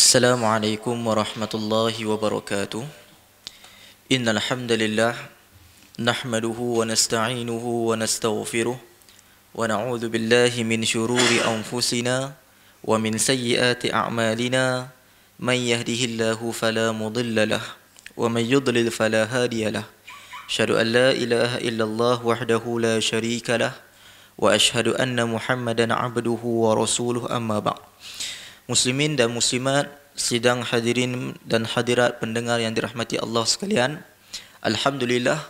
Assalamualaikum warahmatullahi wabarakatuh. Innal hamdalillah nahmaduhu wa nasta'inuhu wa nastaghfiruh wa na'udzu billahi min shururi anfusina wa min sayyiati a'malina man yahdihillahu fala mudilla lah wa man yudlil fala hadiya lah. Asyhadu an la ilaha illallah wahdahu la syarika lah wa asyhadu anna Muhammadan 'abduhu wa rasuluh, amma ba'd. Muslimin dan muslimat, sidang hadirin dan hadirat pendengar yang dirahmati Allah sekalian, alhamdulillah,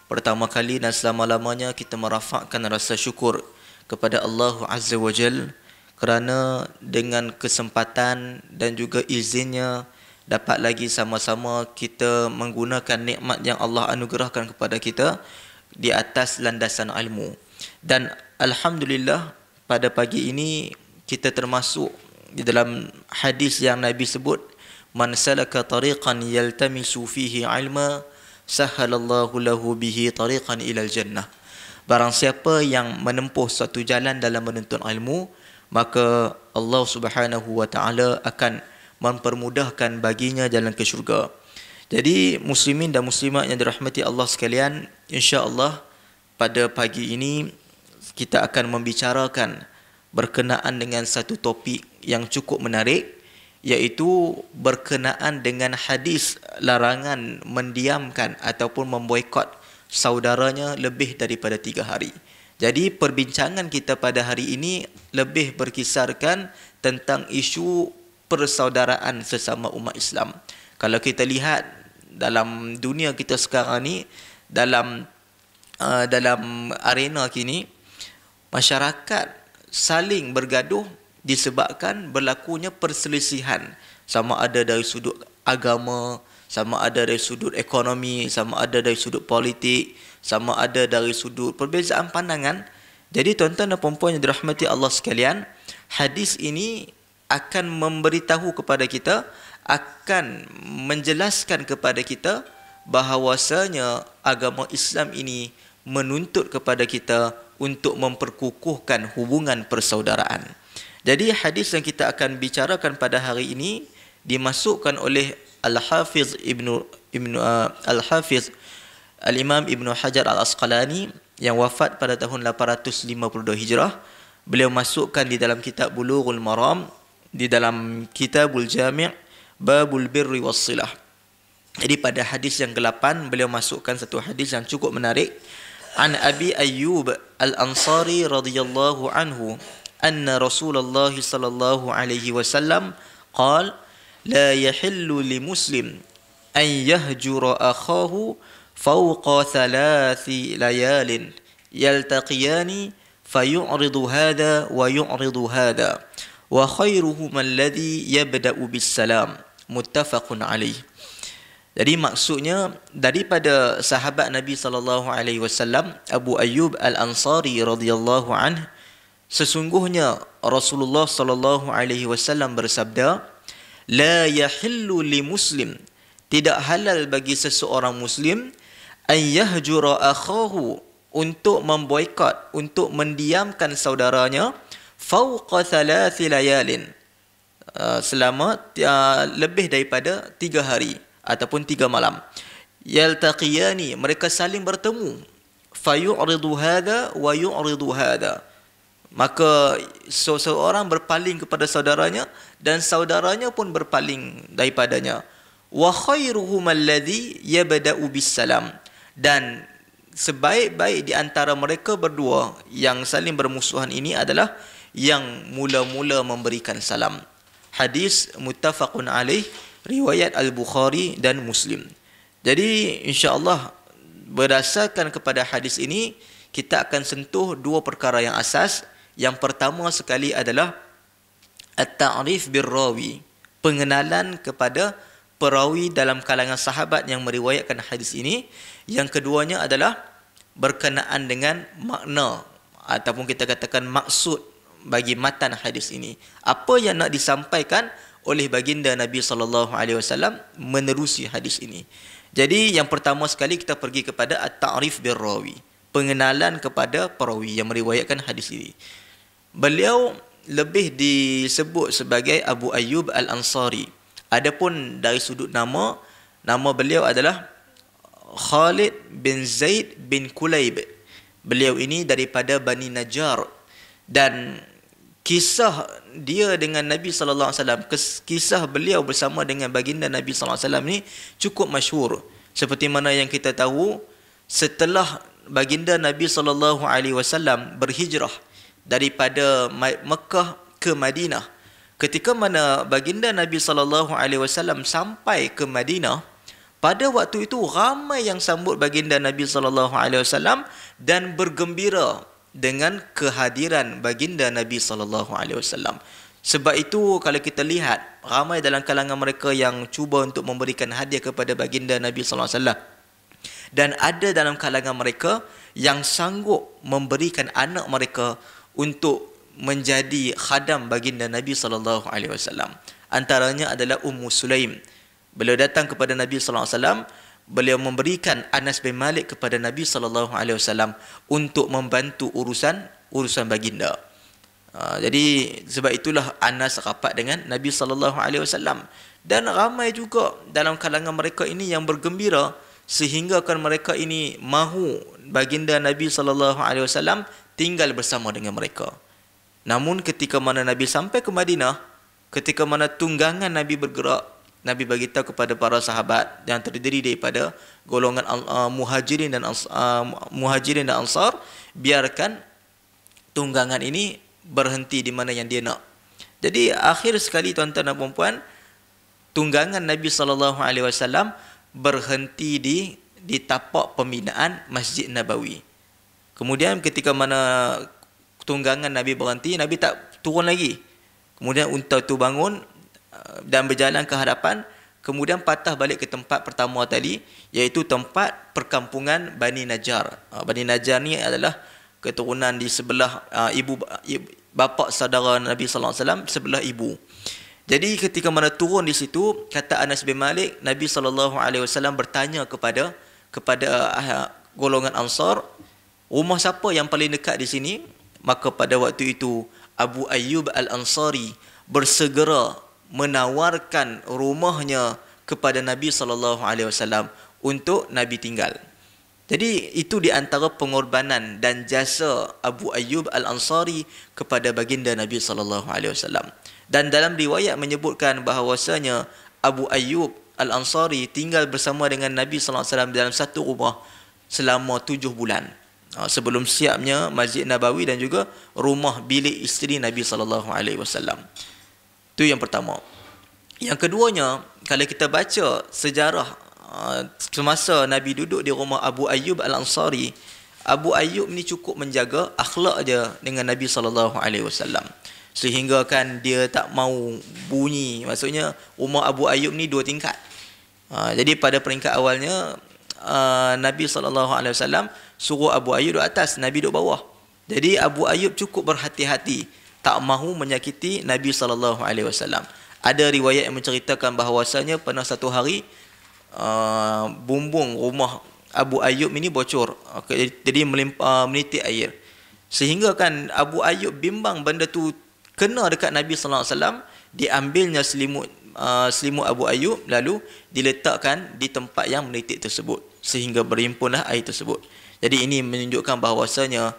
pertama kali dan selama-lamanya kita merafakkan rasa syukur kepada Allah Azza wa Jal kerana dengan kesempatan dan juga izinnya dapat lagi sama-sama kita menggunakan nikmat yang Allah anugerahkan kepada kita di atas landasan ilmu. Dan alhamdulillah, pada pagi ini kita termasuk di dalam hadis yang Nabi sebut, man salaka tariqan yaltamisu fihi ilma sahhalallahu lahu bihi tariqan ilal jannah. Barang siapa yang menempuh suatu jalan dalam menuntut ilmu, maka Allah Subhanahu wa taala akan mempermudahkan baginya jalan ke syurga. Jadi muslimin dan muslimat yang dirahmati Allah sekalian, insya-Allah pada pagi ini kita akan membicarakan berkenaan dengan satu topik yang cukup menarik, iaitu berkenaan dengan hadis larangan mendiamkan ataupun memboikot saudaranya lebih daripada 3 hari. Jadi perbincangan kita pada hari ini lebih berkisarkan tentang isu persaudaraan sesama umat Islam. Kalau kita lihat dalam dunia kita sekarang ni, dalam arena kini, masyarakat saling bergaduh disebabkan berlakunya perselisihan, sama ada dari sudut agama, sama ada dari sudut ekonomi, sama ada dari sudut politik, sama ada dari sudut perbezaan pandangan. Jadi tuan-tuan dan puan-puan yang dirahmati Allah sekalian, hadis ini akan memberitahu kepada kita, akan menjelaskan kepada kita bahawasanya agama Islam ini menuntut kepada kita untuk memperkukuhkan hubungan persaudaraan. Jadi hadis yang kita akan bicarakan pada hari ini dimasukkan oleh Al-Hafiz Al-Imam Ibnu Hajar Al-Asqalani yang wafat pada tahun 852 Hijrah. Beliau masukkan di dalam kitab Bulughul Maram, di dalam Kitabul Jami' Babul Birri Wassilah. Jadi pada hadis yang ke-8 beliau masukkan satu hadis yang cukup menarik. An Abi Ayyub Al-Ansari radhiyallahu anhu anna Rasulullah sallallahu alaihi wasallam qala la yahillu li muslim an yahjura akhahu fawqa 3 layalin yaltaqiyani fayu'ridu hadha wa yu'ridu hadha wa khairuhum alladhi yabda'u bis salam, muttafaqun alaih. Jadi maksudnya daripada sahabat Nabi sallallahu alaihi wasallam Abu Ayyub Al-Ansari radhiyallahu anhu, sesungguhnya Rasulullah sallallahu alaihi wasallam bersabda, la yahillu li muslim, tidak halal bagi seseorang muslim, an yahjura akhahu, untuk memboikot, untuk mendiamkan saudaranya, fawqa 3 layalin, selama lebih daripada 3 hari ataupun 3 malam. Yaltaqiyani, mereka saling bertemu. Fayu'ridu hadha wa yu'ridu hadha, maka seseorang berpaling kepada saudaranya dan saudaranya pun berpaling daripadanya. Wa khairuhum alladhi yabda'u bis salam, dan sebaik-baik di antara mereka berdua yang saling bermusuhan ini adalah yang mula-mula memberikan salam. Hadis muttafaqun alaih, riwayat Al-Bukhari dan Muslim. Jadi insya-Allah berdasarkan kepada hadis ini kita akan sentuh 2 perkara yang asas. Yang pertama sekali adalah at-ta'rif bir-rawi, pengenalan kepada perawi dalam kalangan sahabat yang meriwayatkan hadis ini. Yang keduanya adalah berkenaan dengan makna ataupun kita katakan maksud bagi matan hadis ini. Apa yang nak disampaikan oleh baginda Nabi sallallahu alaihi wasallam menerusi hadis ini. Jadi yang pertama sekali kita pergi kepada at-ta'rif bir-rawi, pengenalan kepada perawi yang meriwayatkan hadis ini. Beliau lebih disebut sebagai Abu Ayyub Al-Ansari. Adapun dari sudut nama, nama beliau adalah Khalid bin Zaid bin Kulayb. Beliau ini daripada Bani Najjar, dan kisah dia dengan Nabi sallallahu alaihi wasallam, kisah beliau bersama dengan baginda Nabi sallallahu alaihi wasallam ni cukup masyhur. Seperti mana yang kita tahu, setelah baginda Nabi sallallahu alaihi wasallam berhijrah daripada Mekah ke Madinah, ketika mana baginda Nabi sallallahu alaihi wasallam sampai ke Madinah, pada waktu itu ramai yang sambut baginda Nabi sallallahu alaihi wasallam dan bergembira dengan kehadiran baginda Nabi sallallahu alaihi wasallam. Sebab itu kalau kita lihat, ramai dalam kalangan mereka yang cuba untuk memberikan hadiah kepada baginda Nabi sallallahu alaihi wasallam. Dan ada dalam kalangan mereka yang sanggup memberikan anak mereka untuk menjadi khadam baginda Nabi sallallahu alaihi wasallam. Antaranya adalah Ummu Sulaim. Beliau datang kepada Nabi sallallahu alaihi wasallam, beliau memberikan Anas bin Malik kepada Nabi sallallahu alaihi wasallam untuk membantu urusan baginda. Jadi sebab itulah Anas rapat dengan Nabi sallallahu alaihi wasallam, dan ramai juga dalam kalangan mereka ini yang bergembira sehingga kan mereka ini mahu baginda Nabi sallallahu alaihi wasallam tinggal bersama dengan mereka. Namun ketika mana Nabi sampai ke Madinah, ketika mana tunggangan Nabi bergerak, Nabi beritahu kepada para sahabat yang terdiri daripada golongan muhajirin dan ansar, biarkan tunggangan ini berhenti di mana yang dia nak. Jadi akhir sekali tuan-tuan dan puan-puan, tunggangan Nabi SAW berhenti di tapak pembinaan Masjid Nabawi. Kemudian ketika mana tunggangan Nabi berhenti, Nabi tak turun lagi. Kemudian unta itu bangun dan berjalan ke hadapan, kemudian patah balik ke tempat pertama tadi, iaitu tempat perkampungan Bani Najjar. Bani Najjar ni adalah keturunan di sebelah bapa saudara Nabi sallallahu alaihi wasallam, sebelah ibu. Jadi ketika mana turun di situ, kata Anas bin Malik, Nabi sallallahu alaihi wasallam bertanya kepada golongan Ansar, rumah siapa yang paling dekat di sini? Maka pada waktu itu Abu Ayyub Al-Ansari bersegera menawarkan rumahnya kepada Nabi sallallahu alaihi wasallam untuk Nabi tinggal. Jadi itu di antara pengorbanan dan jasa Abu Ayyub Al-Ansari kepada baginda Nabi sallallahu alaihi wasallam. Dan dalam riwayat menyebutkan bahawasanya Abu Ayyub Al-Ansari tinggal bersama dengan Nabi sallallahu alaihi wasallam dalam satu rumah selama 7 bulan. Sebelum siapnya Masjid Nabawi dan juga rumah bilik isteri Nabi sallallahu alaihi wasallam. Itu yang pertama. Yang keduanya, kalau kita baca sejarah semasa Nabi duduk di rumah Abu Ayyub Al-Ansari, Abu Ayyub ni cukup menjaga akhlak dia dengan Nabi sallallahu alaihi wasallam. Sehingga kan dia tak mau bunyi. Maksudnya rumah Abu Ayyub ni 2 tingkat. Jadi pada peringkat awalnya Nabi sallallahu alaihi wasallam suruh Abu Ayyub duduk atas, Nabi duduk bawah. Jadi Abu Ayyub cukup berhati-hati, tak mahu menyakiti Nabi sallallahu alaihi wasallam. Ada riwayat yang menceritakan bahawasanya pernah satu hari bumbung rumah Abu Ayyub ini bocor, jadi menitik air. Sehingga kan Abu Ayyub bimbang benda tu kena dekat Nabi sallallahu alaihi wasallam, diambilnya selimut Abu Ayyub lalu diletakkan di tempat yang menitik tersebut sehingga berhimpunlah air tersebut. Jadi ini menunjukkan bahawasanya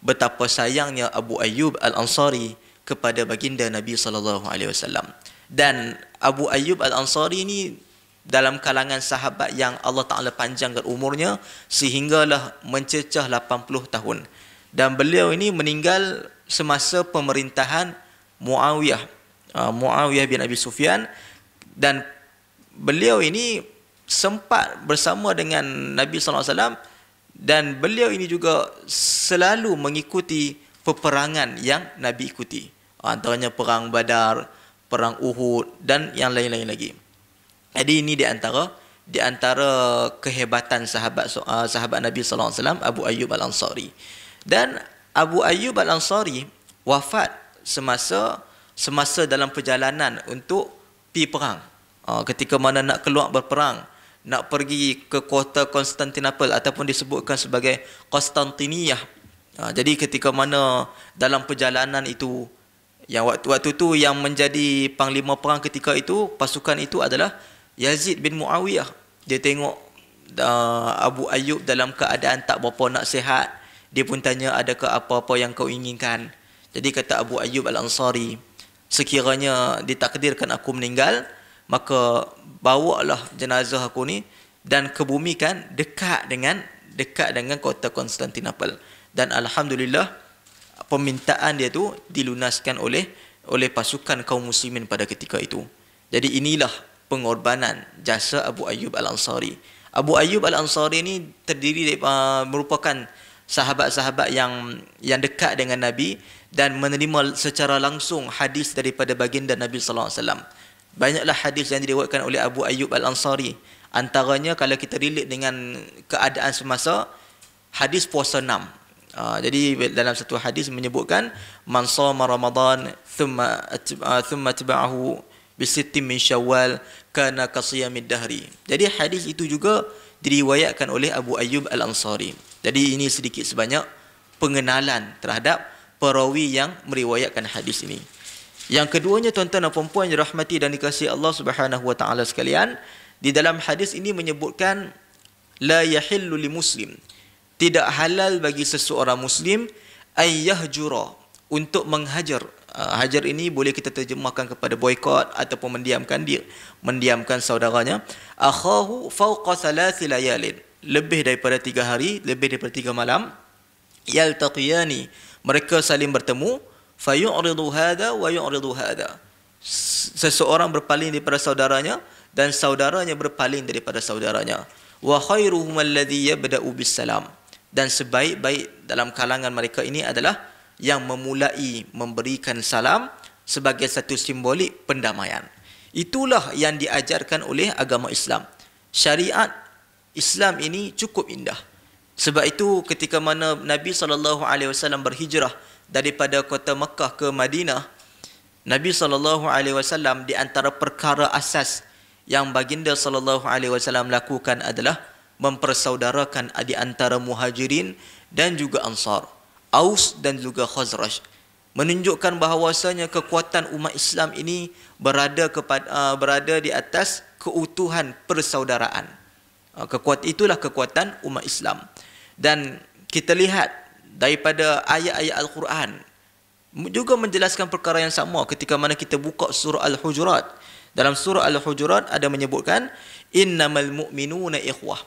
betapa sayangnya Abu Ayyub Al-Ansari kepada baginda Nabi sallallahu alaihi wasallam. Dan Abu Ayyub Al-Ansari ini dalam kalangan sahabat yang Allah Taala panjangkan umurnya sehinggalah mencecah 80 tahun. Dan beliau ini meninggal semasa pemerintahan Muawiyah bin Abi Sufyan, dan beliau ini sempat bersama dengan Nabi sallallahu alaihi wasallam, dan beliau ini juga selalu mengikuti peperangan yang Nabi ikuti. Antaranya perang Badar, perang Uhud dan yang lain-lain lagi. Jadi ini di antara kehebatan sahabat Nabi sallallahu alaihi wasallam, Abu Ayyub Al-Ansari. Dan Abu Ayyub Al-Ansari wafat semasa dalam perjalanan untuk pergi perang. Ketika mana nak keluar berperang, nak pergi ke kota Konstantinopel ataupun disebutkan sebagai Konstantiniyah. Jadi ketika mana dalam perjalanan itu Yang waktu tu yang menjadi panglima perang ketika itu, pasukan itu adalah Yazid bin Muawiyah. Dia tengok Abu Ayyub dalam keadaan tak berapa nak sihat. Dia pun tanya, adakah apa-apa yang kau inginkan? Jadi kata Abu Ayyub Al-Ansari, sekiranya ditakdirkan aku meninggal, maka bawalah jenazah aku ni dan kebumikan dekat dengan kota Konstantinopel. Dan alhamdulillah permintaan dia tu dilunaskan oleh pasukan kaum muslimin pada ketika itu. Jadi inilah pengorbanan jasa Abu Ayyub Al-Ansari. Abu Ayyub Al-Ansari ni terdiri merupakan sahabat-sahabat yang dekat dengan Nabi dan menerima secara langsung hadis daripada baginda Nabi sallallahu alaihi wasallam. Banyaklah hadis yang diriwayatkan oleh Abu Ayyub Al-Ansari. Antaranya kalau kita relate dengan keadaan semasa, hadis puasa 6. Jadi dalam satu hadis menyebutkan man shama Ramadan thumma tabi'ahu bi sittin min Syawal kana qasiyamid dahri. Jadi hadis itu juga diriwayatkan oleh Abu Ayyub Al-Ansari. Jadi ini sedikit sebanyak pengenalan terhadap perawi yang meriwayatkan hadis ini. Yang keduanya, tuan-tuan dan puan-puan yang dirahmati dan dikasihi Allah Subhanahu wa taala sekalian, di dalam hadis ini menyebutkan la yahillu li muslim, tidak halal bagi seseorang muslim ayyahjura, untuk menghajar. Hajar ini boleh kita terjemahkan kepada boikot ataupun mendiamkan saudaranya. Akhahu fawqa thalathi layalin, lebih daripada 3 hari, lebih daripada 3 malam. Yaltaqiyani, mereka saling bertemu. Fayu'ridu hadha wa yu'ridu hadha, seseorang berpaling daripada saudaranya dan saudaranya berpaling daripada saudaranya. Wa khairuhum alladhi yabda'u bis salam, dan sebaik-baik dalam kalangan mereka ini adalah yang memulai memberikan salam sebagai satu simbolik pendamaian. Itulah yang diajarkan oleh agama Islam. Syariat Islam ini cukup indah. Sebab itu ketika mana Nabi SAW berhijrah daripada kota Mekah ke Madinah, Nabi SAW di antara perkara asas yang baginda SAW lakukan adalah mempersaudarakan di antara Muhajirin dan juga Ansar, Aus dan juga Khazraj, menunjukkan bahawasanya kekuatan umat Islam ini berada di atas keutuhan persaudaraan. Itulah kekuatan umat Islam. Dan kita lihat daripada ayat-ayat Al-Quran juga menjelaskan perkara yang sama. Ketika mana kita buka surah Al-Hujurat, dalam surah Al-Hujurat ada menyebutkan innamal mu'minuna ikhwah,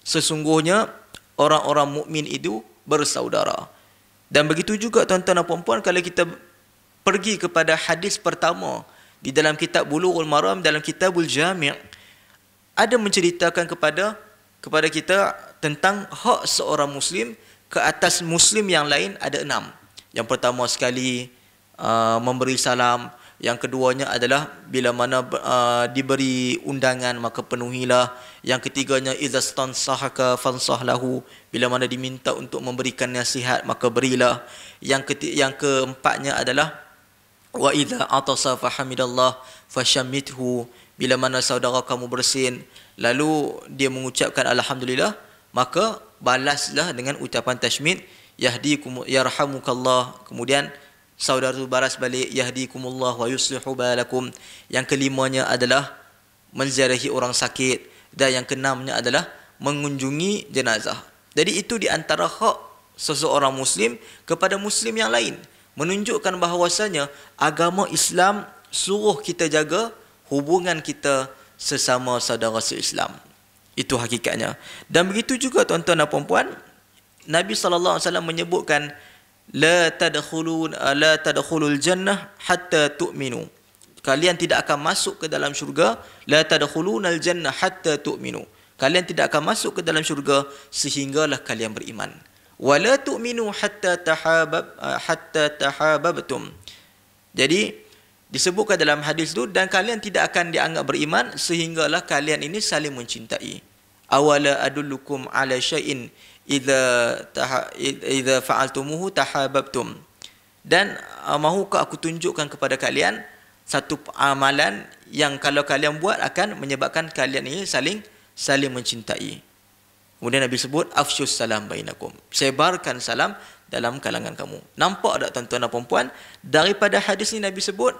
sesungguhnya orang-orang mukmin itu bersaudara. Dan begitu juga tuan-tuan dan puan-puan, kalau kita pergi kepada hadis pertama di dalam kitab Bulughul Maram, dalam Kitabul Jami', ada menceritakan kepada kita tentang hak seorang muslim ke atas muslim yang lain ada 6. Yang pertama sekali memberi salam. Yang keduanya adalah bila mana diberi undangan maka penuhilah. Yang ketiganya idza stansahaka fansah lahu, bila mana diminta untuk memberikan nasihat maka berilah. Yang keempatnya adalah wa idza atasa fahamidallah fashammithu, bila mana saudara kamu bersin lalu dia mengucapkan alhamdulillah, maka balaslah dengan ucapan tashmid, yahdikum yarhamukallah. Kemudian saudara itu balas balik, yahdikumullah wa yuslihu balakum. Yang kelimanya adalah menziarahi orang sakit, dan yang keenamnya adalah mengunjungi jenazah. Jadi itu di antara hak seseorang muslim kepada muslim yang lain, menunjukkan bahawasanya agama Islam suruh kita jaga hubungan kita sesama saudara se-Islam. Itu hakikatnya. Dan begitu juga tuan-tuan dan puan-puan, Nabi SAW menyebutkan la tadkhulul jannah hatta tu'minu, kalian tidak akan masuk ke dalam syurga. La tadkhulunal jannah hatta tu'minu, kalian tidak akan masuk ke dalam syurga sehinggalah kalian beriman. Wa la tu'minu hatta tahabbtum. Jadi disebutkan dalam hadis itu, dan kalian tidak akan dianggap beriman sehinggalah kalian ini saling mencintai. Awala adullukum ala syai'in idza fa'altumuhu tahabbtum. Dan mahukah aku tunjukkan kepada kalian satu amalan yang kalau kalian buat akan menyebabkan kalian ini saling mencintai. Kemudian Nabi sebut afsyus salam bainakum, sebarkan salam dalam kalangan kamu. Nampak tak tuan-tuan dan puan-puan? Daripada hadis ni Nabi sebut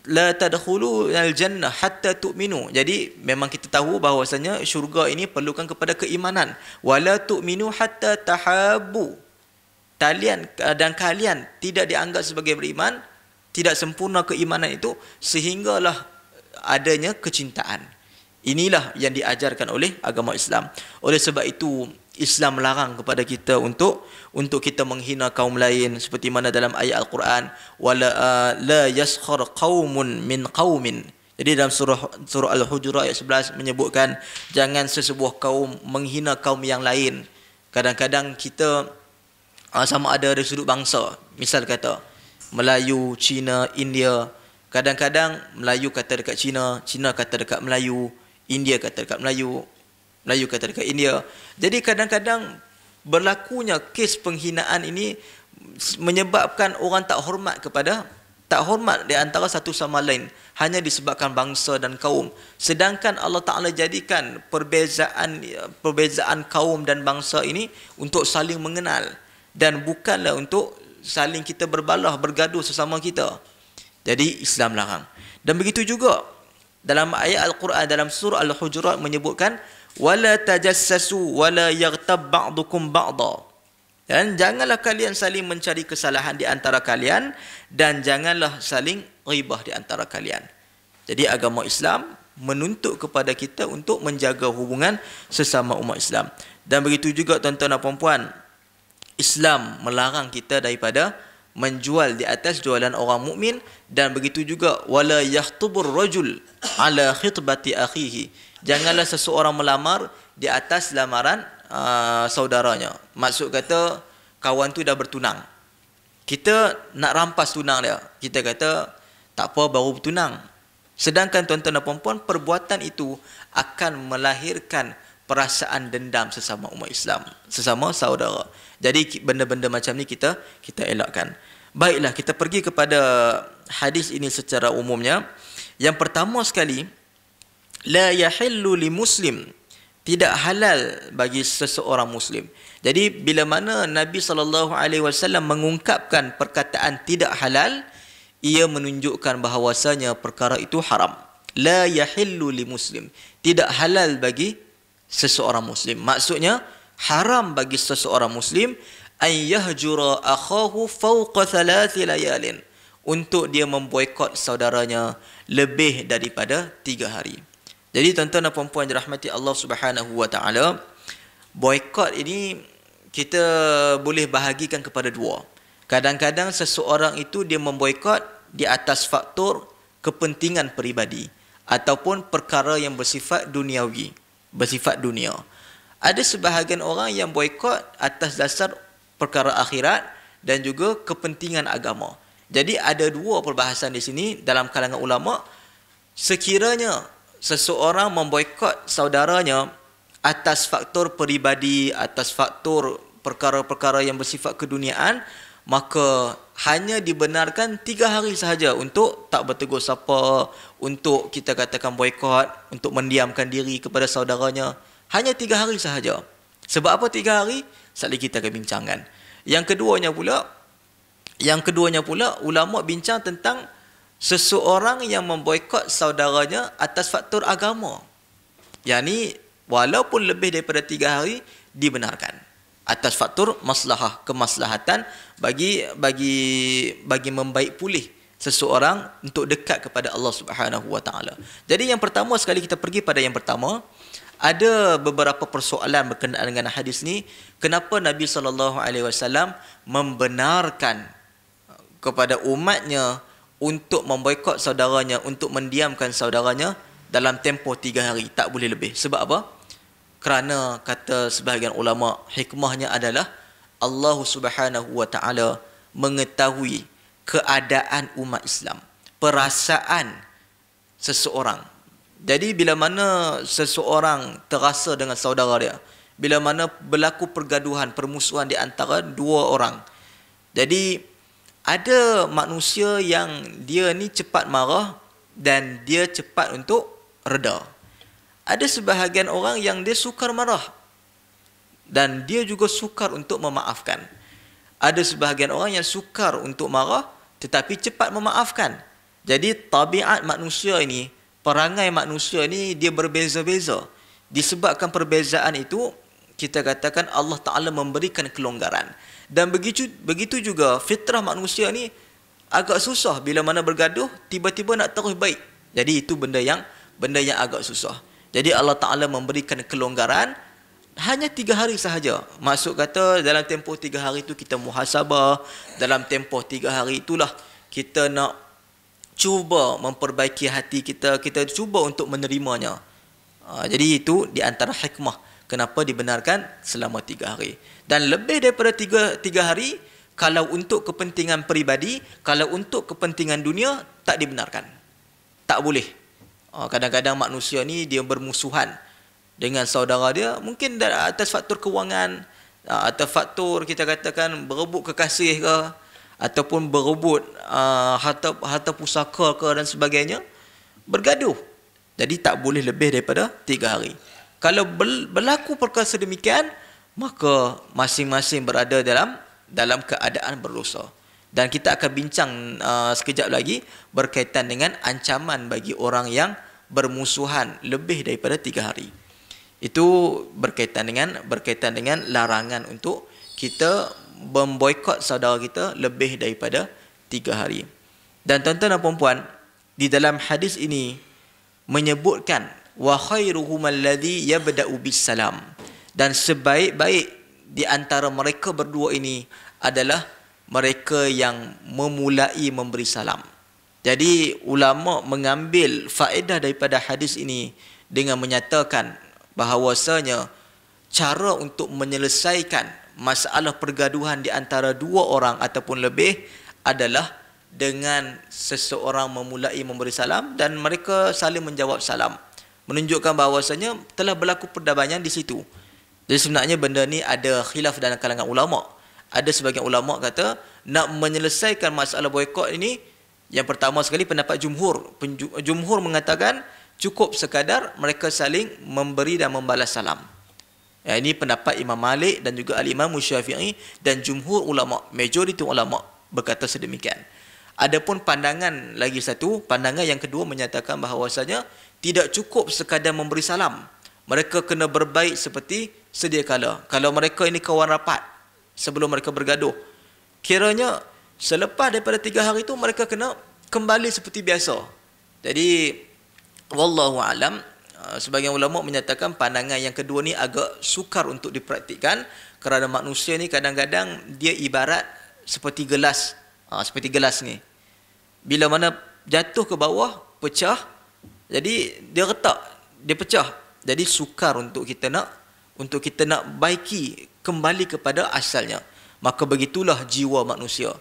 la tadkhulu al-jannah hatta tu'minu. Jadi memang kita tahu bahawasanya syurga ini perlukan kepada keimanan. Wala tu'minu hatta tahabbu. Kalian tidak dianggap sebagai beriman, tidak sempurna keimanan itu sehinggalah adanya kecintaan. Inilah yang diajarkan oleh agama Islam. Oleh sebab itu Islam melarang kepada kita untuk kita menghina kaum lain, seperti mana dalam ayat Al-Quran, wala la yaskhar qaumun min qaumin. Jadi dalam surah Al-Hujurat ayat 11 menyebutkan jangan sesebuah kaum menghina kaum yang lain. Kadang-kadang kita sama ada dari sudut bangsa. Misal kata Melayu, Cina, India. Kadang-kadang Melayu kata dekat Cina, Cina kata dekat Melayu, India kata dekat Melayu, Melayu kata dekat India. Jadi kadang-kadang berlakunya kes penghinaan ini menyebabkan orang tak hormat di antara satu sama lain hanya disebabkan bangsa dan kaum. Sedangkan Allah Ta'ala jadikan perbezaan kaum dan bangsa ini untuk saling mengenal dan bukanlah untuk saling kita berbalah, bergaduh sesama kita. Jadi Islam larang. Dan begitu juga dalam ayat Al-Quran dalam surah Al-Hujurat menyebutkan wala tajassasu wala yaghtab ba'dukum ba'da. Dan janganlah kalian saling mencari kesalahan di antara kalian dan janganlah saling ghibah di antara kalian. Jadi agama Islam menuntut kepada kita untuk menjaga hubungan sesama umat Islam. Dan begitu juga tuan-tuan dan puan-puan, Islam melarang kita daripada menjual di atas jualan orang mukmin, dan begitu juga wala yahtubur rajul ala khitbati akhihi. Janganlah seseorang melamar di atas lamaran saudaranya. Maksud kata kawan tu dah bertunang, kita nak rampas tunang dia, kita kata tak apa baru bertunang. Sedangkan tuan-tuan dan puan-puan, perbuatan itu akan melahirkan perasaan dendam sesama umat Islam, sesama saudara. Jadi benda-benda macam ni kita elakkan. Baiklah, kita pergi kepada hadis ini secara umumnya. Yang pertama sekali, la yahillu li muslim, tidak halal bagi seseorang muslim. Jadi bila mana Nabi SAW mengungkapkan perkataan tidak halal, ia menunjukkan bahawasanya perkara itu haram. La yahillu li muslim, tidak halal bagi seseorang muslim. Maksudnya haram bagi seseorang muslim an yahjura akhahu fawqa 3 layalin, untuk dia memboikot saudaranya lebih daripada 3 hari. Jadi tuan-tuan dan puan-puan dirahmati Allah Subhanahu wa taala, boikot ini kita boleh bahagikan kepada dua. Kadang-kadang seseorang itu dia memboikot di atas faktor kepentingan peribadi ataupun perkara yang bersifat duniawi, bersifat dunia. Ada sebahagian orang yang boikot atas dasar perkara akhirat dan juga kepentingan agama. Jadi ada dua perbahasan di sini dalam kalangan ulama. Sekiranya seseorang memboikot saudaranya atas faktor peribadi, atas faktor perkara-perkara yang bersifat keduniaan, maka hanya dibenarkan 3 hari sahaja untuk tak bertegur sapa, untuk kita katakan boikot, untuk mendiamkan diri kepada saudaranya. Hanya 3 hari sahaja. Sebab apa 3 hari? Sekali kita akan bincangkan. Yang keduanya pula ulama bincang tentang seseorang yang memboikot saudaranya atas faktor agama. Yang ni walaupun lebih daripada 3 hari dibenarkan atas faktor maslahah, kemaslahatan bagi membaik pulih seseorang untuk dekat kepada Allah Subhanahu wa taala. Jadi yang pertama sekali kita pergi pada yang pertama, ada beberapa persoalan berkenaan dengan hadis ni. Kenapa Nabi SAW membenarkan kepada umatnya untuk memboikot saudaranya, untuk mendiamkan saudaranya dalam tempoh 3 hari, tak boleh lebih? Sebab apa? Kerana kata sebahagian ulama, hikmahnya adalah Allah Subhanahu wa taala mengetahui keadaan umat Islam, perasaan seseorang. Jadi bila mana seseorang terasa dengan saudara dia, bila mana berlaku pergaduhan, permusuhan di antara 2 orang, jadi ada manusia yang dia ni cepat marah dan dia cepat untuk reda. Ada sebahagian orang yang dia sukar marah dan dia juga sukar untuk memaafkan. Ada sebahagian orang yang sukar untuk marah tetapi cepat memaafkan. Jadi tabiat manusia ini, perangai manusia ini dia berbeza-beza. Disebabkan perbezaan itu, kita katakan Allah Ta'ala memberikan kelonggaran. Dan begitu juga fitrah manusia ni agak susah bila mana bergaduh tiba-tiba nak terus baik. Jadi itu benda yang agak susah. Jadi Allah Ta'ala memberikan kelonggaran hanya 3 hari sahaja. Maksud kata dalam tempoh 3 hari itu kita muhasabah, dalam tempoh 3 hari itulah kita nak cuba memperbaiki hati kita, kita cuba untuk menerimanya. Jadi itu di antara hikmah kenapa dibenarkan selama 3 hari. Dan lebih daripada 3 hari, kalau untuk kepentingan peribadi, kalau untuk kepentingan dunia, tak dibenarkan. Tak boleh. Kadang-kadang manusia ni dia bermusuhan dengan saudara dia, mungkin atas faktor kewangan, atau faktor kita katakan berebut kekasih ke, ataupun berebut harta pusaka ke dan sebagainya, bergaduh. Jadi tak boleh lebih daripada 3 hari. Kalau berlaku perkara sedemikian, maka masing-masing berada dalam keadaan berdosa. Dan kita akan bincang sekejap lagi berkaitan dengan ancaman bagi orang yang bermusuhan lebih daripada 3 hari. Itu berkaitan dengan larangan untuk kita memboikot saudara kita lebih daripada 3 hari. Dan tuan-tuan dan puan-puan, di dalam hadis ini menyebutkan wa khairuhum alladhi yabda'u bis salam. Dan sebaik-baik di antara mereka berdua ini adalah mereka yang memulai memberi salam. Jadi ulama mengambil faedah daripada hadis ini dengan menyatakan bahawasanya cara untuk menyelesaikan masalah pergaduhan di antara 2 orang ataupun lebih adalah dengan seseorang memulai memberi salam dan mereka saling menjawab salam. Menunjukkan bahawasanya telah berlaku perdamaian di situ. Jadi sebenarnya benda ni ada khilaf dalam kalangan ulama. Ada sebagian ulama kata nak menyelesaikan masalah boikot ini, yang pertama sekali pendapat jumhur. Jumhur mengatakan cukup sekadar mereka saling memberi dan membalas salam. Ya, ini pendapat Imam Malik dan juga Al-Imam Syafi'i dan jumhur ulama, majoriti ulama berkata sedemikian. Adapun pandangan lagi satu, pandangan yang kedua menyatakan bahawasanya tidak cukup sekadar memberi salam. Mereka kena berbaik seperti sedia kala. Kalau mereka ini kawan rapat sebelum mereka bergaduh, kiranya selepas daripada 3 hari itu mereka kena kembali seperti biasa. Jadi wallahu alam, sebagian ulama menyatakan pandangan yang kedua ni agak sukar untuk dipraktikkan kerana manusia ni kadang-kadang dia ibarat seperti gelas. Seperti gelas ni. Bila mana jatuh ke bawah, pecah, jadi dia retak, dia pecah. Jadi sukar untuk kita nak baiki kembali kepada asalnya. Maka begitulah jiwa manusia.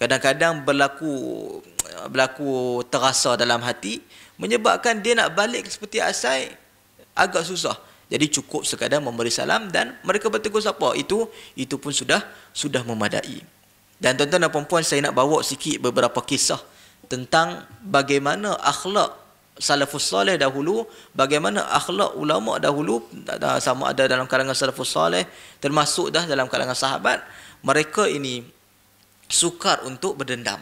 Kadang-kadang berlaku terasa dalam hati, menyebabkan dia nak balik seperti asal agak susah. Jadi cukup sekadar memberi salam dan mereka bertegur sapa. Itu pun sudah memadai. Dan tuan-tuan dan puan-puan, saya nak bawa sikit beberapa kisah tentang bagaimana akhlak salafus salih dahulu, bagaimana akhlak ulama dahulu, sama ada dalam kalangan salafus salih termasuk dah dalam kalangan sahabat. Mereka ini sukar untuk berdendam.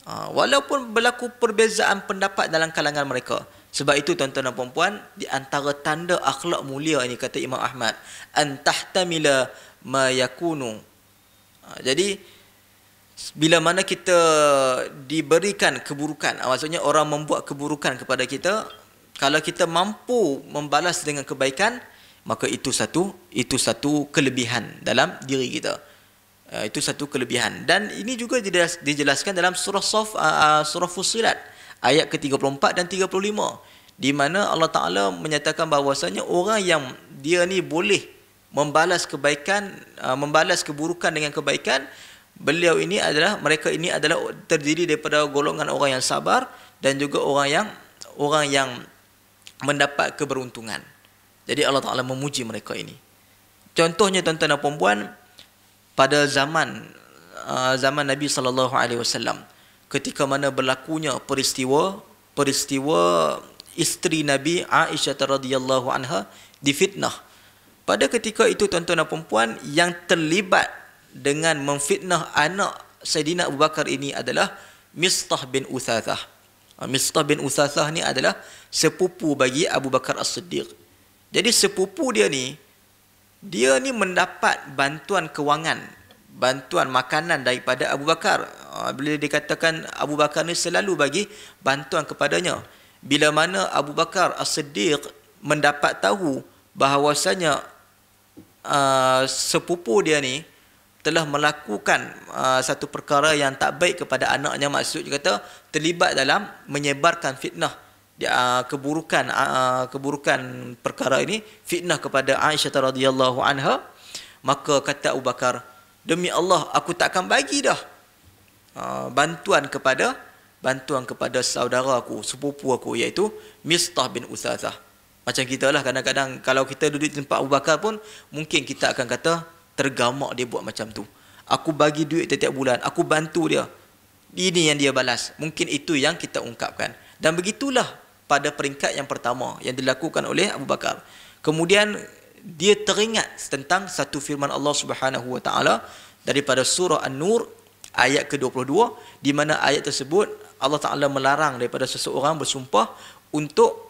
Walaupun berlaku perbezaan pendapat dalam kalangan mereka. Sebab itu tuan-tuan dan puan-puan, di antara tanda akhlak mulia ini kata Imam Ahmad, an tahtamila ma yakunu. Jadi bila mana kita diberikan keburukan, maksudnya orang membuat keburukan kepada kita, kalau kita mampu membalas dengan kebaikan, maka itu satu kelebihan dalam diri kita. Itu satu kelebihan. Dan ini juga dijelaskan dalam surah Fussilat ayat ke-34 dan 35, di mana Allah Ta'ala menyatakan bahawasanya orang yang dia ni boleh membalas kebaikan, membalas keburukan dengan kebaikan, mereka ini adalah terdiri daripada golongan orang yang sabar dan juga orang yang mendapat keberuntungan. Jadi Allah Ta'ala memuji mereka ini. Contohnya tuan-tuan dan puan-puan, pada zaman Nabi SAW, ketika mana berlakunya peristiwa isteri Nabi Aisyah radhiyallahu anha difitnah. Pada ketika itu tuan-tuan dan puan-puan, yang terlibat dengan memfitnah anak Saidina Abu Bakar ini adalah Mistah bin Uthathah. Mistah bin Uthathah ni adalah sepupu bagi Abu Bakar As-Siddiq. Jadi sepupu dia ni mendapat bantuan kewangan, bantuan makanan daripada Abu Bakar. Bila dikatakan Abu Bakar ni selalu bagi bantuan kepadanya. Bila mana Abu Bakar As-Siddiq mendapat tahu bahawasanya sepupu dia ni telah melakukan satu perkara yang tak baik kepada anaknya, maksud dia kata terlibat dalam menyebarkan fitnah, keburukan perkara ini, fitnah kepada Aisyah radhiyallahu anha, maka kata Abu Bakar, demi Allah aku takkan bagi dah bantuan kepada saudara aku, sepupu aku, iaitu Mistah bin Uthathah. Macam kita lah, kadang-kadang kalau kita duduk di tempat Abu Bakar pun mungkin kita akan kata tergamak dia buat macam tu. Aku bagi duit setiap bulan, aku bantu dia, ini yang dia balas. Mungkin itu yang kita ungkapkan. Dan begitulah pada peringkat yang pertama yang dilakukan oleh Abu Bakar. Kemudian dia teringat tentang satu firman Allah Subhanahu wa taala daripada surah An-Nur ayat ke-22, di mana ayat tersebut Allah Taala melarang daripada seseorang bersumpah untuk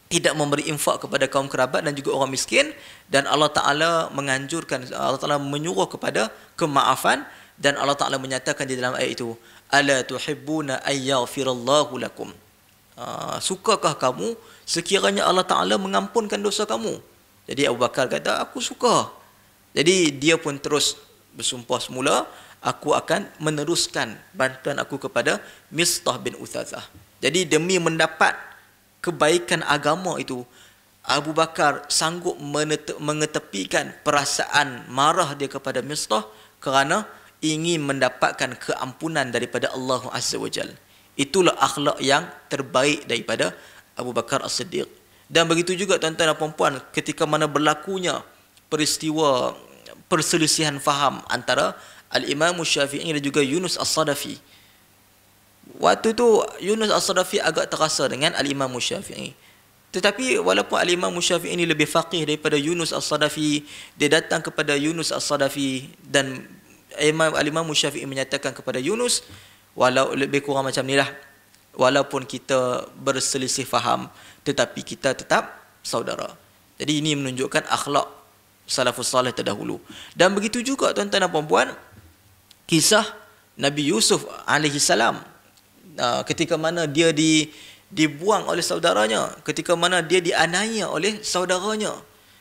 tidak memberi infak kepada kaum kerabat dan juga orang miskin, dan Allah Taala menganjurkan, Allah Taala menyuruh kepada kemaafan, dan Allah Taala menyatakan di dalam ayat itu, ala tuhibbuna ayyaghfirallahu lakum. Sukakah kamu sekiranya Allah Taala mengampunkan dosa kamu? Jadi Abu Bakar kata, aku suka. Jadi dia pun terus bersumpah semula, aku akan meneruskan bantuan aku kepada Mistah bin Uthathah. Jadi demi mendapat kebaikan agama itu, Abu Bakar sanggup mengetepikan perasaan marah dia kepada Mistah kerana ingin mendapatkan keampunan daripada Allah Azza wa Jal. Itulah akhlak yang terbaik daripada Abu Bakar As-Siddiq. Dan begitu juga tuan-tuan dan puan-puan, ketika mana berlakunya peristiwa perselisihan faham antara Al-Imam Syafi'i dan juga Yunus As-Sadafi. Waktu tu Yunus As-Sadafi agak terasa dengan Al-Imam Syafi'i. Tetapi walaupun Al-Imam Syafi'i ini lebih faqih daripada Yunus As-Sadafi, dia datang kepada Yunus As-Sadafi dan Al-Imam Syafi'i menyatakan kepada Yunus, walau lebih kurang macam ni lah, walaupun kita berselisih faham, tetapi kita tetap saudara. Jadi ini menunjukkan akhlak salafus salih terdahulu. Dan begitu juga tuan-tuan dan puan-puan, kisah Nabi Yusuf alaihi salam, ketika mana dia dibuang oleh saudaranya, ketika mana dia dianiaya oleh saudaranya,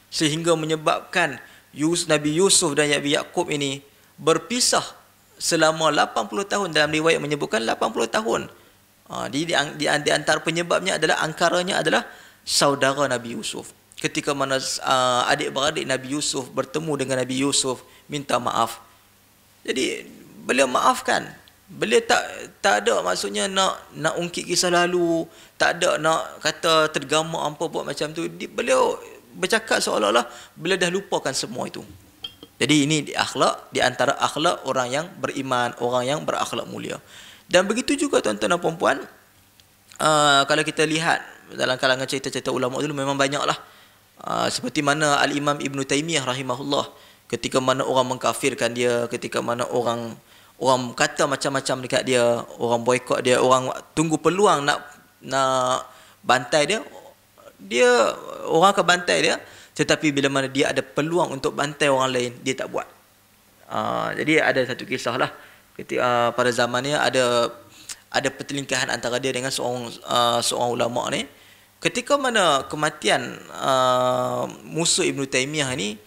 sehingga menyebabkan Nabi Yusuf dan Nabi Yaqub ini berpisah selama 80 tahun. Dalam riwayat menyebutkan 80 tahun. Di antara penyebabnya adalah, angkaranya adalah saudara Nabi Yusuf. Ketika mana adik-beradik Nabi Yusuf bertemu dengan Nabi Yusuf, minta maaf. Jadi beliau maafkan. Beliau tak ada maksudnya nak ungkit kisah lalu, tak ada nak kata tergamak apa buat macam tu. Beliau bercakap seolah-olah beliau dah lupakan semua itu. Jadi ini di antara akhlak orang yang beriman, orang yang berakhlak mulia. Dan begitu juga tuan-tuan dan puan-puan, kalau kita lihat dalam kalangan cerita-cerita ulama dulu memang banyaklah. Seperti mana Al-Imam Ibn Taymiyah rahimahullah, ketika mana orang mengkafirkan dia, ketika mana orang kata macam-macam dekat dia, orang boikot dia, orang tunggu peluang nak bantai dia orang akan bantai dia, tetapi bila mana dia ada peluang untuk bantai orang lain, dia tak buat. Jadi ada satu kisah lah, ketika pada zamannya ada pertelingkahan antara dia dengan seorang ulama ni. Ketika mana kematian musuh Ibn Taymiyah ni,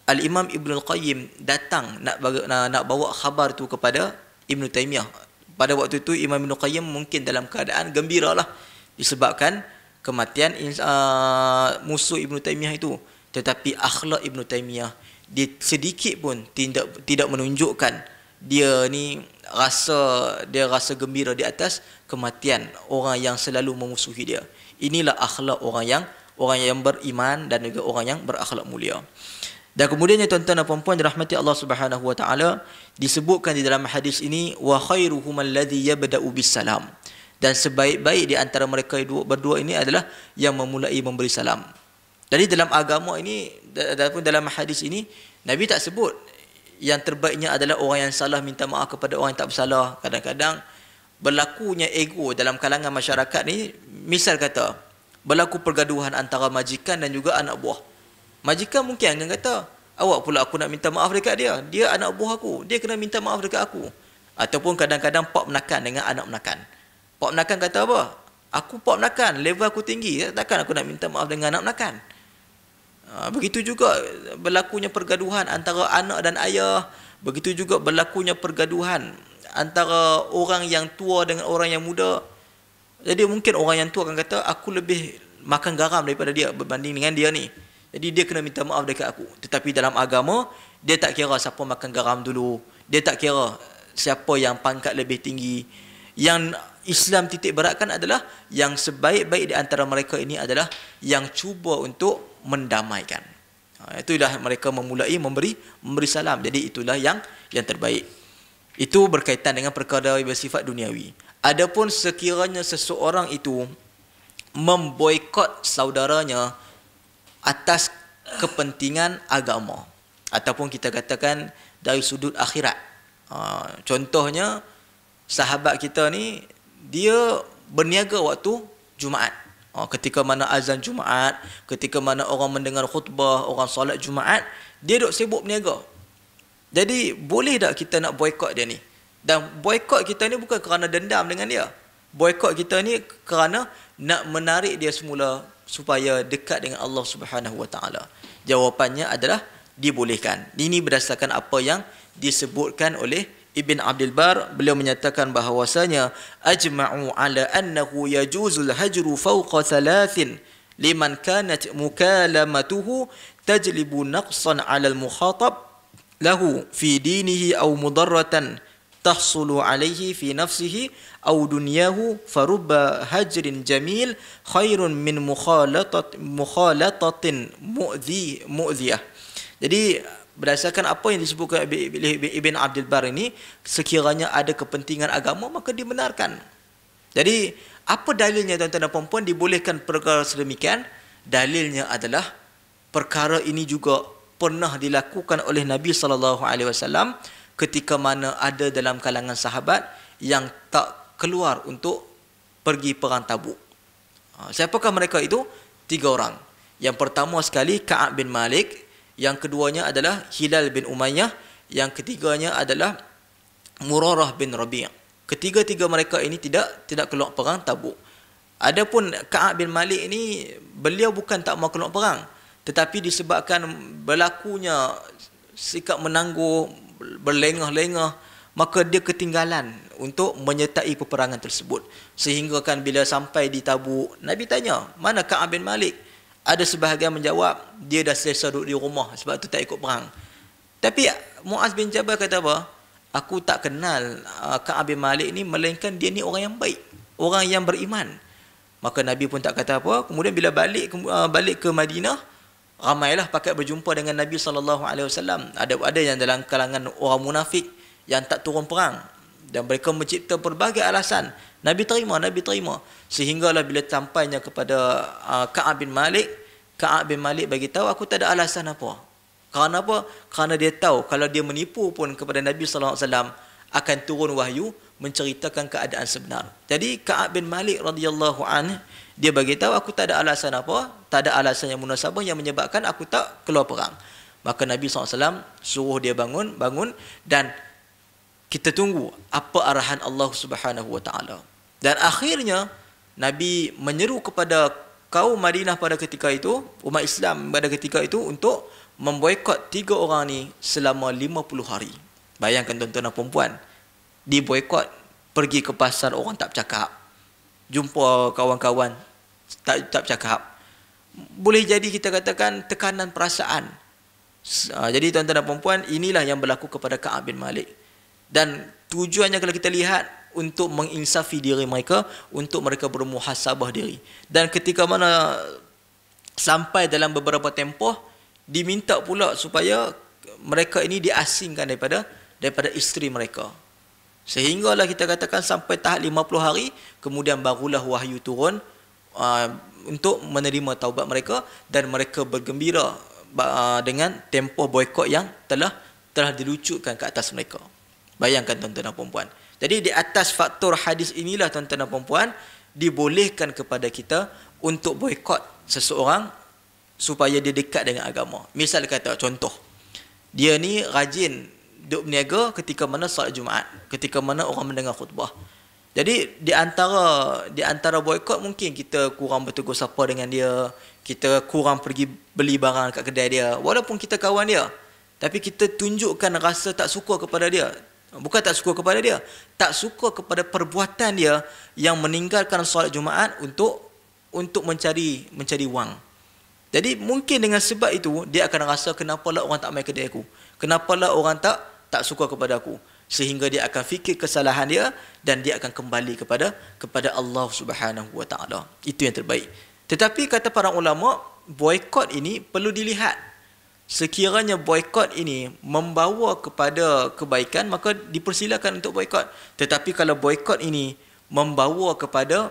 Al-Imam Ibn Al-Qayyim datang nak bawa khabar tu kepada Ibn Taymiyah. Pada waktu itu Imam Ibn Al-Qayyim mungkin dalam keadaan gembira lah disebabkan kematian musuh Ibn Taymiyah itu. Tetapi akhlak Ibn Taymiyah, dia sedikit pun tidak menunjukkan dia ni rasa gembira di atas kematian orang yang selalu memusuhi dia. Inilah akhlak orang yang beriman dan juga orang yang berakhlak mulia. Dan kemudiannya tuan-tuan dan puan-puan dirahmati Allah Subhanahu wa taala, disebutkan di dalam hadis ini, wa khairuhum alladhi yabda'u bisalam. Dan sebaik-baik di antara mereka berdua ini adalah yang memulai memberi salam. Jadi dalam agama ini, dalam hadis ini, Nabi tak sebut yang terbaiknya adalah orang yang salah minta maaf kepada orang yang tak bersalah. Kadang-kadang berlakunya ego dalam kalangan masyarakat ni, misal kata berlaku pergaduhan antara majikan dan juga anak buah. Majikan mungkin akan kata, awak pula aku nak minta maaf dekat dia, dia anak buah aku, dia kena minta maaf dekat aku. Ataupun kadang-kadang pak menakan dengan anak menakan. Pak menakan kata apa? Aku pak menakan, level aku tinggi, takkan aku nak minta maaf dengan anak menakan. Begitu juga berlakunya pergaduhan antara anak dan ayah. Begitu juga berlakunya pergaduhan antara orang yang tua dengan orang yang muda. Jadi mungkin orang yang tua akan kata, aku lebih makan garam daripada dia berbanding dengan dia ni. Jadi dia kena minta maaf dekat aku. Tetapi dalam agama, dia tak kira siapa makan garam dulu. Dia tak kira siapa yang pangkat lebih tinggi. Yang Islam titik beratkan adalah yang sebaik-baik di antara mereka ini adalah yang cuba untuk mendamaikan. Itulah mereka memulai memberi salam. Jadi itulah yang terbaik. Itu berkaitan dengan perkara bersifat duniawi. Adapun sekiranya seseorang itu memboikot saudaranya atas kepentingan agama, ataupun kita katakan dari sudut akhirat. Contohnya, sahabat kita ni, dia berniaga waktu Jumaat. Ketika mana azan Jumaat, ketika mana orang mendengar khutbah, orang solat Jumaat, dia duk sibuk berniaga. Jadi, boleh tak kita nak boikot dia ni? Dan boikot kita ni bukan kerana dendam dengan dia. Boikot kita ni kerana nak menarik dia semula supaya dekat dengan Allah Subhanahu Wa Taala. Jawapannya adalah dibolehkan. Ini berdasarkan apa yang disebutkan oleh Ibn Abdul Bar. Beliau menyatakan bahawasanya ajma'u ala annahu yajuzul hajru fawqa thalathin liman kanat mukalamatuhu tajlibu naqsan ala al-mukhatab lahu fi dinihi aw mudarratan tahsulu alaihi fi nafsihi aw dunyahu farubba hajrin jamil khairun min mukhalatatin mu'dhiyah. Jadi berdasarkan apa yang disebutkan Ibn Abdul Bar ini, sekiranya ada kepentingan agama maka dibenarkan. Jadi apa dalilnya tuan-tuan dan puan-puan dibolehkan perkara sedemikian? Dalilnya adalah perkara ini juga pernah dilakukan oleh Nabi SAW ketika mana ada dalam kalangan sahabat yang tak keluar untuk pergi perang Tabuk. Siapakah mereka itu? 3 orang. Yang pertama sekali Ka'ab bin Malik, yang keduanya adalah Hilal bin Umayyah, yang ketiganya adalah Murarah bin Rabi'. Ketiga-tiga mereka ini tidak keluar perang Tabuk. Adapun Ka'ab bin Malik ini, beliau bukan tak mau keluar perang, tetapi disebabkan berlakunya sikap menangguh, berlengah-lengah, maka dia ketinggalan untuk menyertai peperangan tersebut. Sehingga kan bila sampai di Tabuk, Nabi tanya, mana Ka'ab bin Malik? Ada sebahagian menjawab, dia dah selesai duduk di rumah, sebab tu tak ikut perang. Tapi Muaz bin Jabal kata apa? Aku tak kenal Ka'ab bin Malik ni, melainkan dia ni orang yang baik, orang yang beriman. Maka Nabi pun tak kata apa. Kemudian bila balik ke Madinah, ramailah pakat berjumpa dengan Nabi SAW. Ada yang dalam kalangan orang munafik yang tak turun perang, dan mereka mencipta pelbagai alasan. Nabi terima. Sehinggalah bila sampainya kepada Ka'ab bin Malik, Ka'ab bin Malik bagi tahu, aku tak ada alasan apa. Kerana apa? Kerana dia tahu kalau dia menipu pun kepada Nabi SAW, akan turun wahyu menceritakan keadaan sebenar. Jadi Ka'ab bin Malik radhiyallahu anhu, dia bagi tahu, aku tak ada alasan apa, tak ada alasan yang munasabah yang menyebabkan aku tak keluar perang. Maka Nabi SAW suruh dia bangun, dan kita tunggu apa arahan Allah Subhanahu Wa Taala. Dan akhirnya Nabi menyeru kepada kaum Madinah pada ketika itu, umat Islam pada ketika itu, untuk memboikot 3 orang ni selama 50 hari. Bayangkan tuan-tuan dan puan-puan, diboikot, pergi ke pasar orang tak bercakap, jumpa kawan-kawan tak bercakap. Boleh jadi kita katakan tekanan perasaan. Jadi tuan-tuan dan puan-puan, inilah yang berlaku kepada Ka'ab bin Malik. Dan tujuannya kalau kita lihat, untuk menginsafi diri mereka, untuk mereka bermuhasabah diri. Dan ketika mana sampai dalam beberapa tempoh, diminta pula supaya mereka ini diasingkan daripada isteri mereka. Sehinggalah kita katakan sampai tahap 50 hari, kemudian barulah wahyu turun untuk menerima taubat mereka, dan mereka bergembira dengan tempoh boikot yang telah telah dilucutkan ke atas mereka. Bayangkan tuan-tuan dan puan-puan. Jadi di atas faktor hadis inilah tuan-tuan dan puan-puan, dibolehkan kepada kita untuk boikot seseorang supaya dia dekat dengan agama. Misal kata, contoh, dia ni rajin duduk berniaga ketika mana solat Jumaat, ketika mana orang mendengar khutbah. Jadi di antara boikot, mungkin kita kurang bertegur sapa dengan dia, kita kurang pergi beli barang kat kedai dia, walaupun kita kawan dia, tapi kita tunjukkan rasa tak suka kepada dia. Bukan tak suka kepada dia, tak suka kepada perbuatan dia yang meninggalkan solat Jumaat untuk mencari wang. Jadi mungkin dengan sebab itu dia akan rasa, kenapalah orang tak mai kedai aku, kenapalah orang tak suka kepada aku, sehingga dia akan fikir kesalahan dia dan dia akan kembali kepada Allah Subhanahu Wa Taala. Itu yang terbaik. Tetapi kata para ulama, boikot ini perlu dilihat. Sekiranya boikot ini membawa kepada kebaikan, maka dipersilakan untuk boikot. Tetapi kalau boikot ini membawa kepada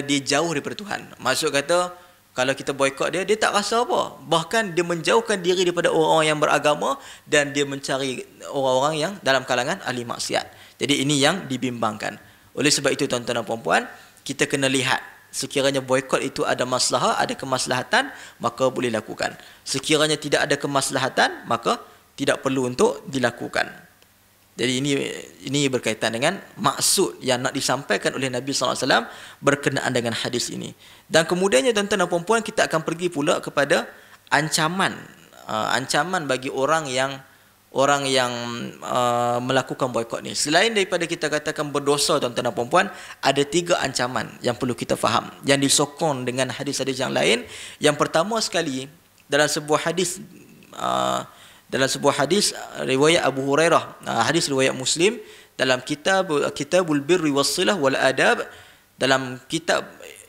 dia jauh daripada Tuhan, maksud kata kalau kita boikot dia tak rasa apa, bahkan dia menjauhkan diri daripada orang-orang yang beragama dan dia mencari orang-orang yang dalam kalangan ahli maksiat. Jadi ini yang dibimbangkan. Oleh sebab itu tuan-tuan dan puan-puan, kita kena lihat, sekiranya boikot itu ada maslahah, ada kemaslahatan, maka boleh lakukan. Sekiranya tidak ada kemaslahatan, maka tidak perlu untuk dilakukan. Jadi ini berkaitan dengan maksud yang nak disampaikan oleh Nabi SAW berkenaan dengan hadis ini. Dan kemudiannya tuan-tuan dan puan-puan, kita akan pergi pula kepada ancaman bagi orang yang melakukan boikot ni. Selain daripada kita katakan berdosa tuan-tuan dan puan-puan, ada 3 ancaman yang perlu kita faham, yang disokong dengan hadis-hadis yang lain. Yang pertama sekali, dalam sebuah hadis riwayat Abu Hurairah, hadis riwayat Muslim, dalam Kitabul Birri Wassilah wal Adab, dalam kitab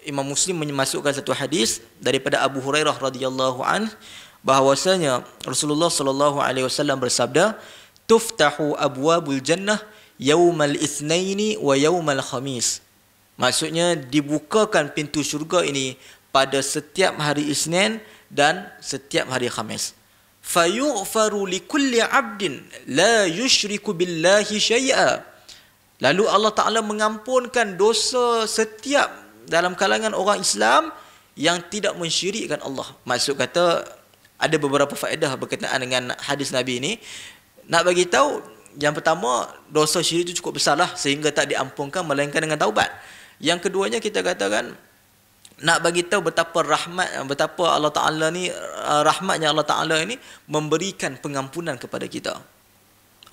Imam Muslim memasukkan satu hadis daripada Abu Hurairah radhiyallahu anhu, bahwasanya Rasulullah sallallahu alaihi wasallam bersabda, tuftahu abwabul jannah yaumal itsnaini wa yaumal khamis. Maksudnya dibukakan pintu syurga ini pada setiap hari Isnin dan setiap hari Khamis. Fayughfaru likulli 'abdin la yusyriku billahi syai'a. Lalu Allah Taala mengampunkan dosa setiap dalam kalangan orang Islam yang tidak mensyirikkan Allah. Maksud kata, ada beberapa faedah berkaitan dengan hadis Nabi ini. Nak bagi tahu, yang pertama, dosa syirik itu cukup besarlah sehingga tak diampunkan melainkan dengan taubat. Yang keduanya, kita katakan nak bagi tahu betapa Allah Taala ni, rahmatnya Allah Taala ini memberikan pengampunan kepada kita.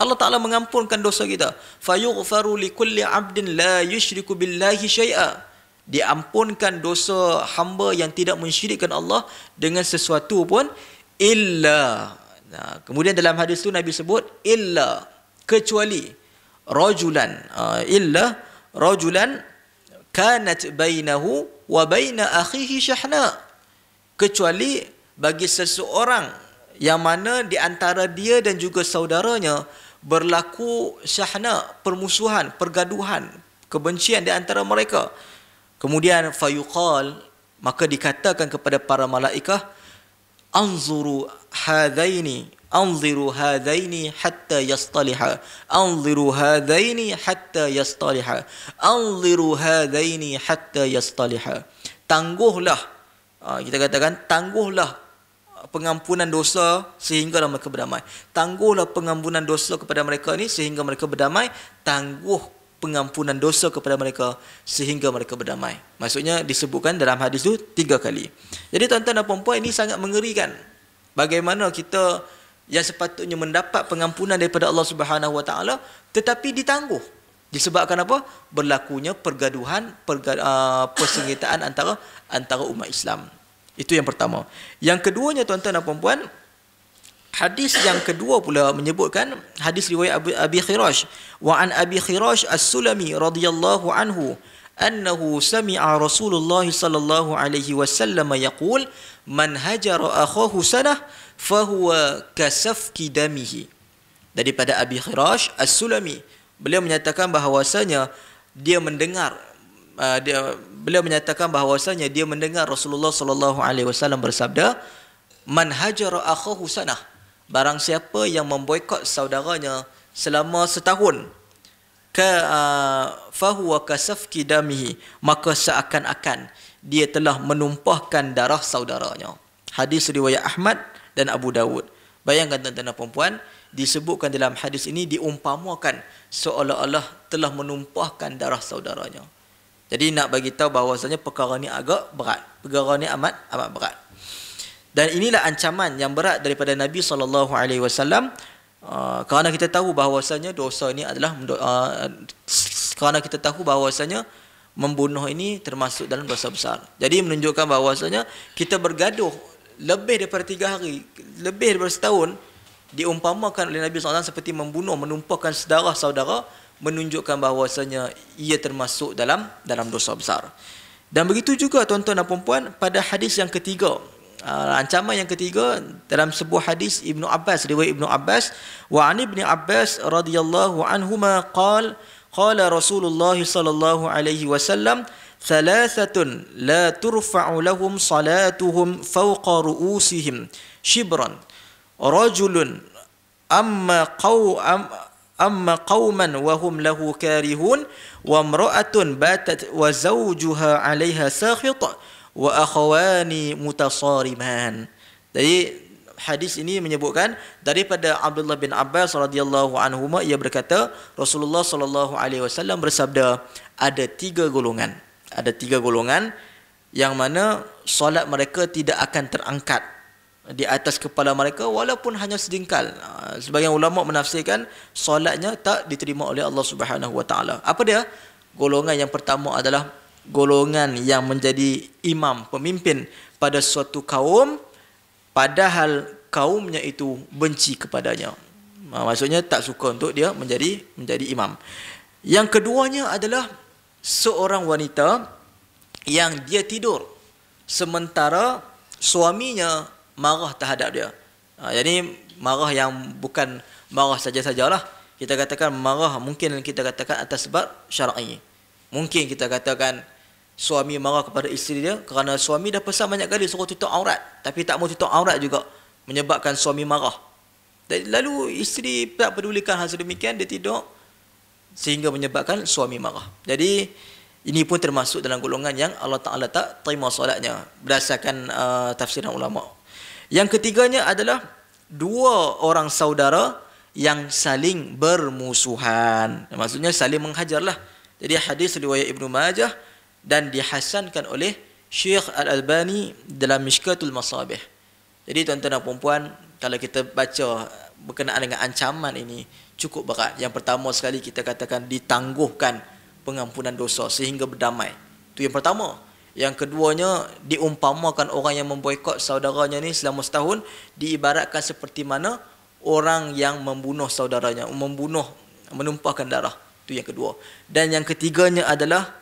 Allah Taala mengampunkan dosa kita. Fayughfaru likulli 'abdin la yusyriku billahi syai'a. Diampunkan dosa hamba yang tidak mensyirikkan Allah dengan sesuatu pun, illa. Nah, kemudian dalam hadis tu Nabi sebut illa, kecuali rajulan, illa rajulan kanat bainahu wa baina akhihi syahna, kecuali bagi seseorang yang mana di antara dia dan juga saudaranya berlaku syahna, permusuhan, pergaduhan, kebencian di antara mereka. Kemudian fayuqal, maka dikatakan kepada para malaikat, anzuru hadaini hatta yastaliha, anziru hadaini hatta yastaliha, anziru hadaini hatta yastaliha. Tangguhlah, kita katakan tangguhlah pengampunan dosa sehingga mereka berdamai. Tangguhlah pengampunan dosa kepada mereka ni sehingga mereka berdamai. Tangguh pengampunan dosa kepada mereka sehingga mereka berdamai. Maksudnya disebutkan dalam hadis itu 3 kali. Jadi tuan-tuan dan puan-puan, ini sangat mengerikan. Bagaimana kita yang sepatutnya mendapat pengampunan daripada Allah Subhanahu Wa Taala tetapi ditangguh. Disebabkan apa? Berlakunya pergaduhan, persengketaan antara umat Islam. Itu yang pertama. Yang keduanya tuan-tuan dan puan-puan, hadis yang kedua pula menyebutkan hadis riwayat Abi Khirash, wa an Abi Khirash As-Sulami radhiyallahu anhu annahu sami'a Rasulullah sallallahu alaihi wasallam yaqul man hajara akhahu sanah fahuwa kasafki damihi. Daripada Abi Khirash As-Sulami, beliau menyatakan bahawasanya dia mendengar Rasulullah sallallahu alaihi wasallam bersabda, man hajara akhahu sanah, barang siapa yang memboikot saudaranya selama setahun, fahuwa kasafki damihi, maka seakan-akan dia telah menumpahkan darah saudaranya. Hadis riwayat Ahmad dan Abu Dawud. Bayangkan tuan-tuan dan puan-puan, disebutkan dalam hadis ini diumpamakan seolah-olah telah menumpahkan darah saudaranya. Jadi nak bagi tahu bahawasanya perkara ni agak berat. Perkara ni amat berat. Dan inilah ancaman yang berat daripada Nabi SAW, kerana kita tahu bahawasanya dosa ini adalah kerana kita tahu bahawasanya membunuh ini termasuk dalam dosa besar. Jadi menunjukkan bahawasanya kita bergaduh lebih daripada 3 hari, lebih daripada setahun, diumpamakan oleh Nabi SAW seperti membunuh, menumpahkan darah saudara, menunjukkan bahawasanya ia termasuk dalam dosa besar. Dan begitu juga tuan-tuan dan puan-puan pada hadis yang ketiga. Ancaman yang ketiga dalam sebuah hadis Ibnu Abbas, riwayat Ibnu Abbas, wa an Ibnu Abbas radhiyallahu anhuma qala Rasulullah sallallahu alaihi wasallam, thalathatun la turfa'u lahum salatuhum fawqa ru'usihim shibran, rajulun amma qauman wa hum lahu karihun, wa imra'atun batat wa zawjuha 'alayha sakhit, wa akhawani mutasariman. Jadi hadis ini menyebutkan daripada Abdullah bin Abbas radhiyallahu anhuma, ia berkata Rasulullah sallallahu alaihi wasallam bersabda, ada 3 golongan. Ada 3 golongan yang mana solat mereka tidak akan terangkat di atas kepala mereka walaupun hanya sedingkal. Sebagian ulama menafsirkan solatnya tak diterima oleh Allah Subhanahu wa taala. Apa dia? Golongan yang pertama adalah golongan yang menjadi imam, pemimpin pada suatu kaum padahal kaumnya itu benci kepadanya. Maksudnya tak suka untuk dia menjadi imam. Yang keduanya adalah seorang wanita yang dia tidur sementara suaminya marah terhadap dia. Jadi marah yang bukan marah saja-sajalah. Kita katakan marah, mungkin kita katakan atas sebab syar'i. Mungkin kita katakan suami marah kepada isteri dia kerana suami dah pesan banyak kali suruh tutup aurat, tapi tak mau tutup aurat juga, menyebabkan suami marah. Dan lalu isteri tak pedulikan hal sedemikian, dia tidur sehingga menyebabkan suami marah. Jadi ini pun termasuk dalam golongan yang Allah Ta'ala tak terima solatnya berdasarkan tafsiran ulama. Yang ketiganya adalah 2 orang saudara yang saling bermusuhan. Maksudnya saling menghajarlah. Jadi hadis riwayat Ibnu Majah dan dihasankan oleh Syekh Al-Albani dalam Mishkatul Masabih. Jadi tuan-tuan dan puan-puan, kalau kita baca berkenaan dengan ancaman ini cukup berat. Yang pertama sekali kita katakan ditangguhkan pengampunan dosa sehingga berdamai. Itu yang pertama. Yang keduanya, diumpamakan orang yang memboikot saudaranya ni selama setahun diibaratkan seperti mana orang yang membunuh saudaranya, menumpahkan darah. Itu yang kedua. Dan yang ketiganya adalah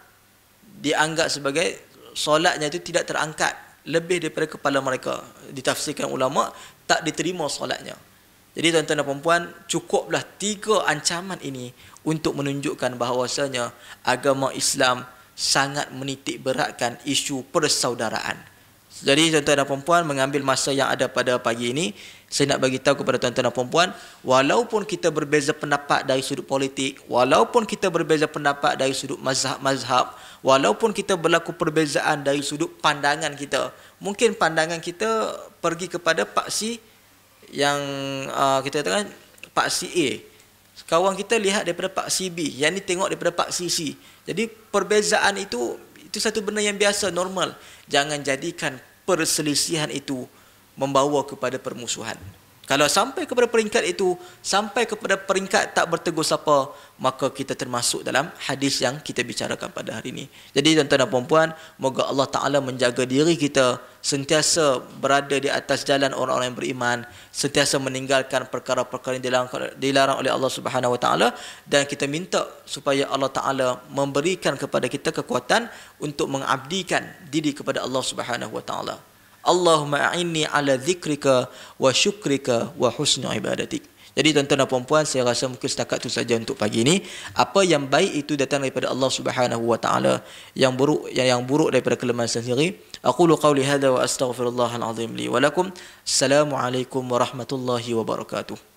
dianggap sebagai solatnya itu tidak terangkat lebih daripada kepala mereka. Ditafsirkan ulama tak diterima solatnya. Jadi tuan-tuan dan puan-puan, cukuplah 3 ancaman ini untuk menunjukkan bahawasanya agama Islam sangat menitik beratkan isu persaudaraan. Jadi tuan-tuan dan puan-puan, mengambil masa yang ada pada pagi ini, saya nak bagi tahu kepada tuan-tuan dan puan-puan, walaupun kita berbeza pendapat dari sudut politik, walaupun kita berbeza pendapat dari sudut mazhab, walaupun kita berlaku perbezaan dari sudut pandangan kita, mungkin pandangan kita pergi kepada paksi yang kita katakan paksi A, kawan kita lihat daripada paksi B, yang ni tengok daripada paksi C. Jadi perbezaan itu satu benda yang biasa, normal. Jangan jadikan perselisihan itu membawa kepada permusuhan. Kalau sampai kepada peringkat itu, sampai kepada peringkat tak bertegur sapa, maka kita termasuk dalam hadis yang kita bicarakan pada hari ini. Jadi tuan-tuan dan puan-puan, moga Allah Ta'ala menjaga diri kita sentiasa berada di atas jalan orang-orang yang beriman, sentiasa meninggalkan perkara-perkara yang dilarang oleh Allah Subhanahu Wa Ta'ala, dan kita minta supaya Allah Ta'ala memberikan kepada kita kekuatan untuk mengabdikan diri kepada Allah Subhanahu Wa Ta'ala. Allahumma a'inni ala dzikrika wa syukrika wa husni ibadatik. Jadi tuan-tuan dan puan-puan, saya rasa mungkin setakat itu saja untuk pagi ini. Apa yang baik itu datang daripada Allah Subhanahu wa taala, yang buruk daripada kelemahan sendiri. Aqulu qawli hadza wa astaghfirullahal azim li wa lakum. Assalamualaikum warahmatullahi wabarakatuh.